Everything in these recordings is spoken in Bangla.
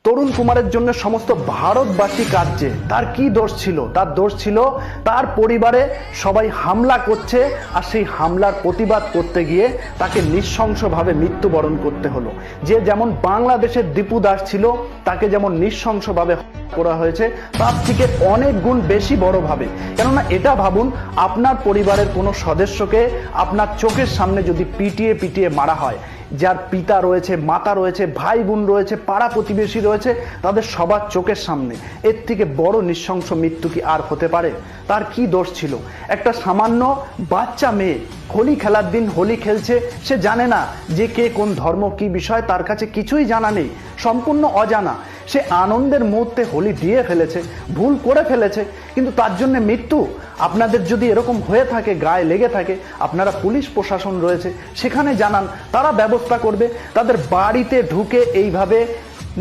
তরুণ কুমারের জন্য সমস্ত ভারতবাসী কাঁদছে। তার কি দোষ ছিল? তার দোষ ছিল তার পরিবারে সবাই হামলা করছে, আর সেই হামলার প্রতিবাদ করতে গিয়ে তাকে নৃশংসভাবে মৃত্যুবরণ করতে হলো। যে যেমন বাংলাদেশের দীপু দাস ছিল, তাকে যেমন নৃশংসভাবে করা হয়েছে, তার থেকে অনেক গুণ বেশি বড়ভাবে। কেননা এটা ভাবুন, আপনার পরিবারের কোনো সদস্যকে আপনার চোখের সামনে যদি পিটিয়ে পিটিয়ে মারা হয়, যার পিতা রয়েছে, মাতা রয়েছে, ভাই বোন রয়েছে, পাড়া প্রতিবেশী রয়েছে, তাদের সবার চোখের সামনে, এর থেকে বড় নৃশংস মৃত্যু কি আর হতে পারে? তার কি দোষ ছিল? একটা সামান্য বাচ্চা মেয়ে হোলি খেলার দিন হোলি খেলছে, সে জানে না যে কে কোন ধর্ম, কি বিষয়, তার কাছে কিছুই জানা নেই, সম্পূর্ণ অজানা। সে আনন্দের মুহূর্তে হোলি দিয়ে ফেলেছে, ভুল করে ফেলেছে, কিন্তু তার জন্য মৃত্যু? আপনাদের যদি এরকম হয়ে থাকে, গায়ে লেগে থাকে, আপনারা পুলিশ প্রশাসন রয়েছে, সেখানে জানান, তারা ব্যবস্থা করবে। তাদের বাড়িতে ঢুকে এইভাবে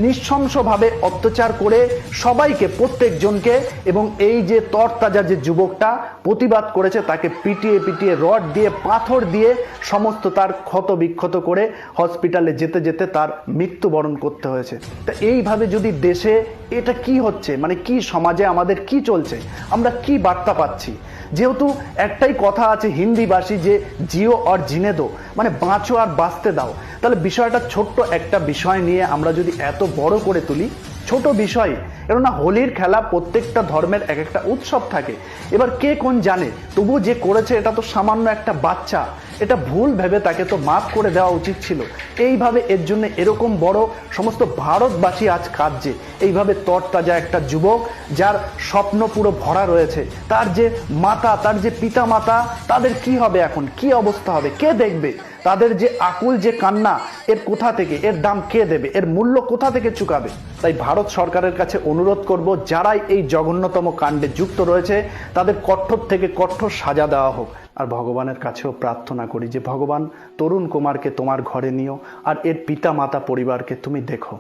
নৃশংসভাবে অত্যাচার করে সবাইকে, প্রত্যেকজনকে, এবং এই যে তরতাজা যে যুবকটা প্রতিবাদ করেছে তাকে পিটিয়ে পিটিয়ে, রড দিয়ে, পাথর দিয়ে সমস্ত তার ক্ষত বিক্ষত করে হসপিটালে যেতে যেতে তার মৃত্যুবরণ করতে হয়েছে। তা এইভাবে যদি দেশে এটা কি হচ্ছে, মানে কি সমাজে আমাদের কি চলছে, আমরা কি বার্তা পাচ্ছি? যেহেতু একটাই কথা আছে হিন্দিভাষী, যে জিও আর জিনে দো, মানে বাঁচো আর বাঁচতে দাও। তাহলে বিষয়টা ছোট্ট একটা বিষয় নিয়ে আমরা যদি এত বড় করে তুলি, ছোট বিষয়, কেননা হোলির খেলা প্রত্যেকটা ধর্মের এক একটা উৎসব থাকে। এবার কে কোন জানে, তবু যে করেছে এটা তো সামান্য একটা বাচ্চা, এটা ভুল ভেবে তাকে তো মাফ করে দেওয়া উচিত ছিল। এইভাবে এর জন্য এরকম বড় সমস্ত ভারতবাসী আজ কাঁদছে। এইভাবে তরতাজা একটা যুবক, যার স্বপ্ন পুরো ভরা রয়েছে, তার যে মাতা, তার যে পিতা মাতা, তাদের কি হবে এখন, কি অবস্থা হবে, কে দেখবে? তাদের যে আকুল যে কান্না, এর কোথা থেকে, এর দাম কে দেবে, এর মূল্য কোথা থেকে চুকাবে? তাই ভারত সরকারের কাছে অনুরোধ করব, যারাই এই জঘন্যতম কাণ্ডে যুক্ত রয়েছে তাদের কঠোর থেকে কঠোর সাজা দেওয়া হোক। আর ভগবানের কাছেও প্রার্থনা করি যে ভগবান তরুণ কুমারকে তোমার ঘরে নিও, আর এর পিতা মাতা পরিবারকে তুমি দেখো।